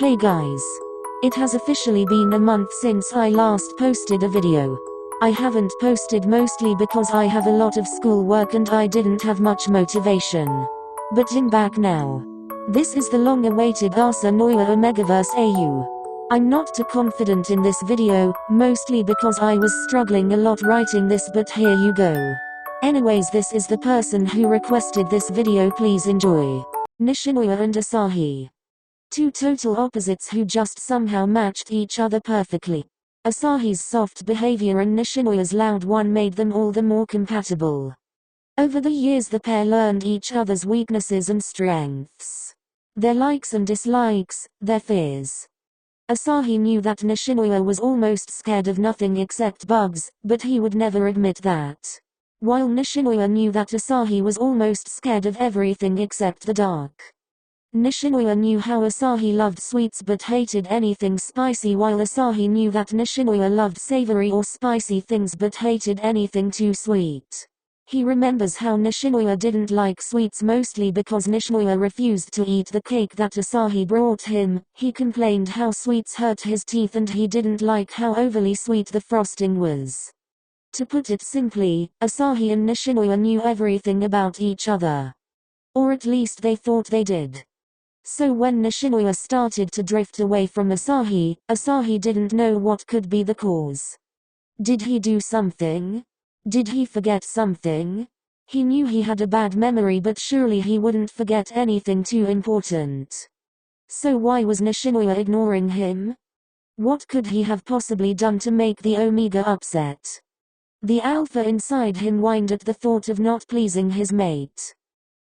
Hey guys. It has officially been a month since I last posted a video. I haven't posted mostly because I have a lot of schoolwork and I didn't have much motivation. But I'm back now. This is the long-awaited AsaNoya Omegaverse AU. I'm not too confident in this video, mostly because I was struggling a lot writing this, but here you go. Anyways, this is the person who requested this video, please enjoy. Nishinoya and Asahi. Two total opposites who just somehow matched each other perfectly. Asahi's soft behavior and Nishinoya's loud one made them all the more compatible. Over the years the pair learned each other's weaknesses and strengths. Their likes and dislikes, their fears. Asahi knew that Nishinoya was almost scared of nothing except bugs, but he would never admit that. While Nishinoya knew that Asahi was almost scared of everything except the dark. Nishinoya knew how Asahi loved sweets but hated anything spicy, while Asahi knew that Nishinoya loved savory or spicy things but hated anything too sweet. He remembers how Nishinoya didn't like sweets mostly because Nishinoya refused to eat the cake that Asahi brought him. He complained how sweets hurt his teeth and he didn't like how overly sweet the frosting was. To put it simply, Asahi and Nishinoya knew everything about each other. Or at least they thought they did. So when Nishinoya started to drift away from Asahi, Asahi didn't know what could be the cause. Did he do something? Did he forget something? He knew he had a bad memory, but surely he wouldn't forget anything too important. So why was Nishinoya ignoring him? What could he have possibly done to make the Omega upset? The alpha inside him whined at the thought of not pleasing his mate.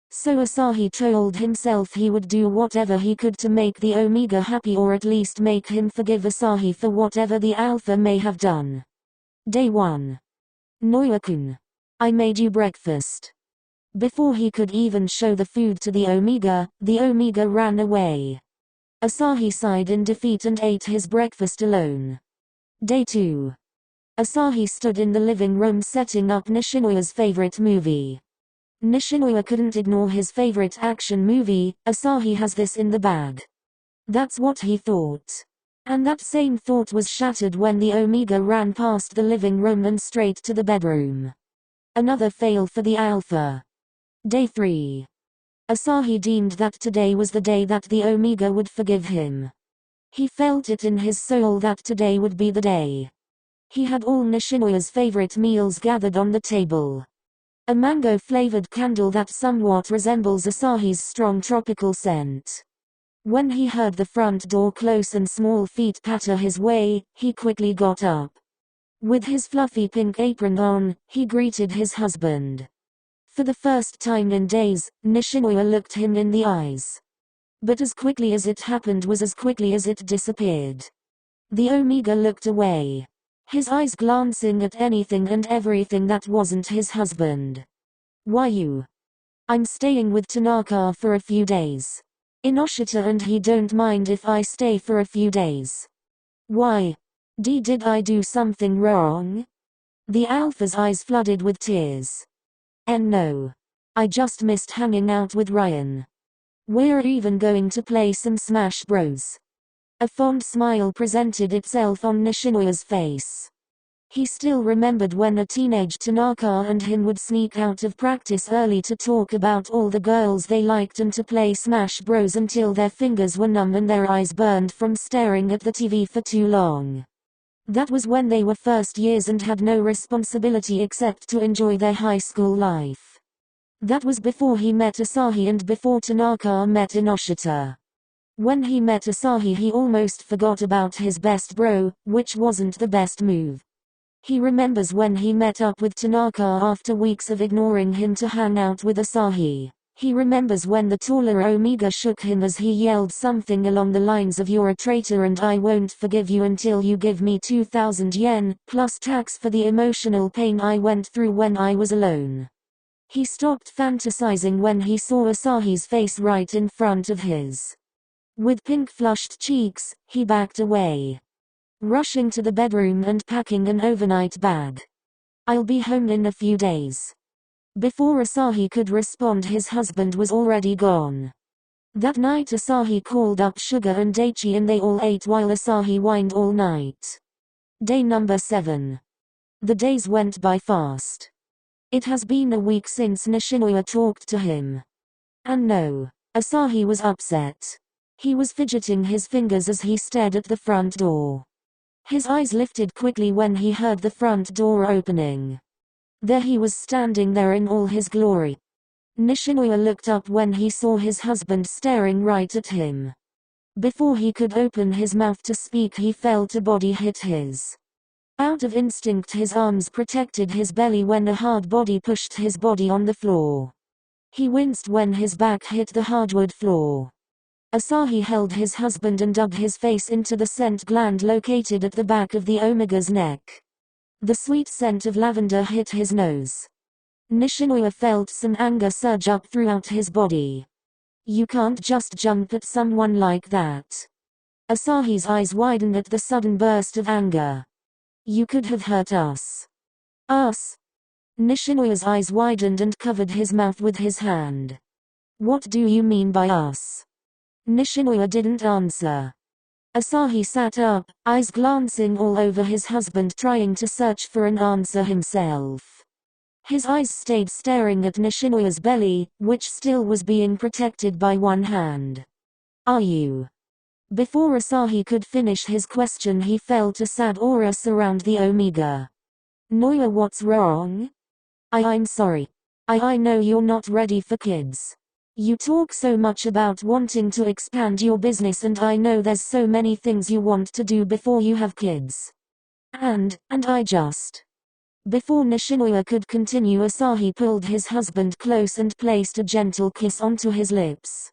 So Asahi told himself he would do whatever he could to make the Omega happy, or at least make him forgive Asahi for whatever the alpha may have done. Day 1. Noya-kun. I made you breakfast. Before he could even show the food to the Omega ran away. Asahi sighed in defeat and ate his breakfast alone. Day 2. Asahi stood in the living room setting up Nishinoya's favorite movie. Nishinoya couldn't ignore his favorite action movie. Asahi has this in the bag. That's what he thought. And that same thought was shattered when the Omega ran past the living room and straight to the bedroom. Another fail for the alpha. Day 3. Asahi deemed that today was the day that the Omega would forgive him. He felt it in his soul that today would be the day. He had all Nishinoya's favorite meals gathered on the table. A mango-flavored candle that somewhat resembles Asahi's strong tropical scent. When he heard the front door close and small feet patter his way, he quickly got up. With his fluffy pink apron on, he greeted his husband. For the first time in days, Nishinoya looked him in the eyes. But as quickly as it happened was as quickly as it disappeared. The Omega looked away. His eyes glancing at anything and everything that wasn't his husband. Why you? I'm staying with Tanaka for a few days. Inoshita and he don't mind if I stay for a few days. Why? Did I do something wrong? The alpha's eyes flooded with tears. And no. I just missed hanging out with Ryan. We're even going to play some Smash Bros. A fond smile presented itself on Nishinoya's face. He still remembered when a teenage Tanaka and him would sneak out of practice early to talk about all the girls they liked and to play Smash Bros until their fingers were numb and their eyes burned from staring at the TV for too long. That was when they were first years and had no responsibility except to enjoy their high school life. That was before he met Asahi and before Tanaka met Inoshita. When he met Asahi he almost forgot about his best bro, which wasn't the best move. He remembers when he met up with Tanaka after weeks of ignoring him to hang out with Asahi. He remembers when the taller Omega shook him as he yelled something along the lines of "You're a traitor and I won't forgive you until you give me 2,000 yen, plus tax for the emotional pain I went through when I was alone." He stopped fantasizing when he saw Asahi's face right in front of his. With pink flushed cheeks, he backed away. Rushing to the bedroom and packing an overnight bag. "I'll be home in a few days." Before Asahi could respond his husband was already gone. That night Asahi called up Sugar and Daichi and they all ate while Asahi whined all night. Day number 7. The days went by fast. It has been a week since Nishinoya talked to him. And no, Asahi was upset. He was fidgeting his fingers as he stared at the front door. His eyes lifted quickly when he heard the front door opening. There he was standing there in all his glory. Nishinoya looked up when he saw his husband staring right at him. Before he could open his mouth to speak he felt a body hit his. Out of instinct his arms protected his belly when a hard body pushed his body on the floor. He winced when his back hit the hardwood floor. Asahi held his husband and dug his face into the scent gland located at the back of the Omega's neck. The sweet scent of lavender hit his nose. Nishinoya felt some anger surge up throughout his body. You can't just jump at someone like that. Asahi's eyes widened at the sudden burst of anger. You could have hurt us. Us? Nishinoya's eyes widened and covered his mouth with his hand. What do you mean by us? Nishinoya didn't answer. Asahi sat up, eyes glancing all over his husband trying to search for an answer himself. His eyes stayed staring at Nishinoya's belly, which still was being protected by one hand. Are you? Before Asahi could finish his question he felt a sad aura surround the Omega. Noya, what's wrong? I'm sorry. I know you're not ready for kids. You talk so much about wanting to expand your business and I know there's so many things you want to do before you have kids. And I just... Before Nishinoya could continue Asahi pulled his husband close and placed a gentle kiss onto his lips.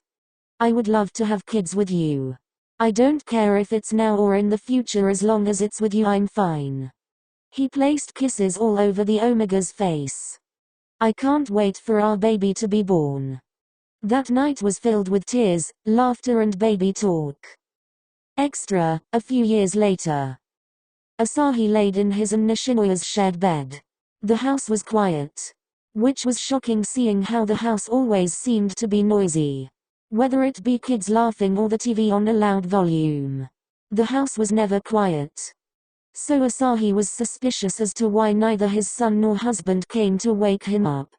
I would love to have kids with you. I don't care if it's now or in the future as long as it's with you I'm fine. He placed kisses all over the Omega's face. I can't wait for our baby to be born. That night was filled with tears, laughter and baby talk. Extra, a few years later. Asahi laid in his and Nishinoya's shared bed. The house was quiet. Which was shocking seeing how the house always seemed to be noisy. Whether it be kids laughing or the TV on a loud volume. The house was never quiet. So Asahi was suspicious as to why neither his son nor husband came to wake him up.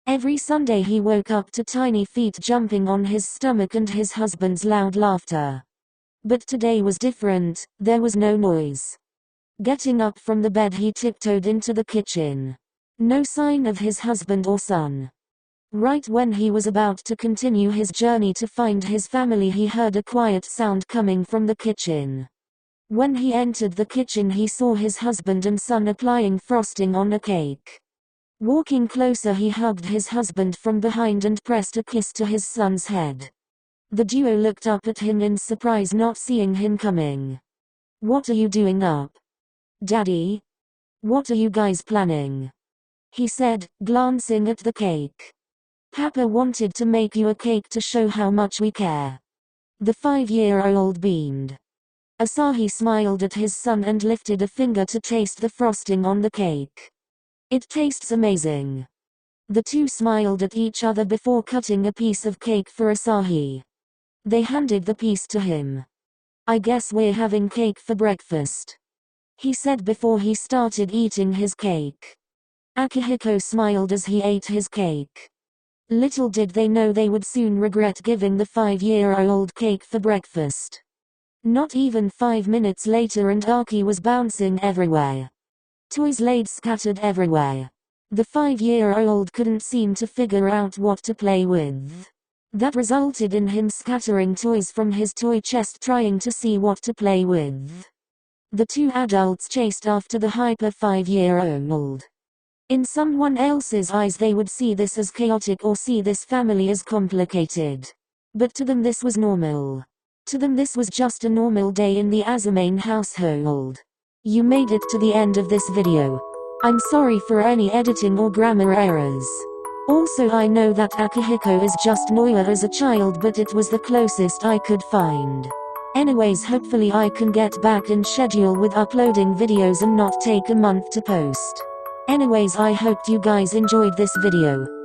Every Sunday he woke up to tiny feet jumping on his stomach and his husband's loud laughter. But today was different, there was no noise. Getting up from the bed he tiptoed into the kitchen. No sign of his husband or son. Right when he was about to continue his journey to find his family he heard a quiet sound coming from the kitchen. When he entered the kitchen he saw his husband and son applying frosting on a cake. Walking closer he hugged his husband from behind and pressed a kiss to his son's head. The duo looked up at him in surprise not seeing him coming. What are you doing up? Daddy? What are you guys planning? He said, glancing at the cake. Papa wanted to make you a cake to show how much we care. The 5-year-old beamed. Asahi smiled at his son and lifted a finger to taste the frosting on the cake. It tastes amazing. The two smiled at each other before cutting a piece of cake for Asahi. They handed the piece to him. I guess we're having cake for breakfast, he said before he started eating his cake. Akihiko smiled as he ate his cake. Little did they know they would soon regret giving the 5-year-old cake for breakfast. Not even 5 minutes later and Aki was bouncing everywhere. Toys laid scattered everywhere. The 5-year-old couldn't seem to figure out what to play with. That resulted in him scattering toys from his toy chest trying to see what to play with. The two adults chased after the hyper 5-year-old. In someone else's eyes they would see this as chaotic or see this family as complicated. But to them this was normal. To them this was just a normal day in the AsaNoya household. You made it to the end of this video. I'm sorry for any editing or grammar errors. Also I know that Akihiko is just Noya as a child but it was the closest I could find. Anyways hopefully I can get back in schedule with uploading videos and not take a month to post. Anyways I hoped you guys enjoyed this video.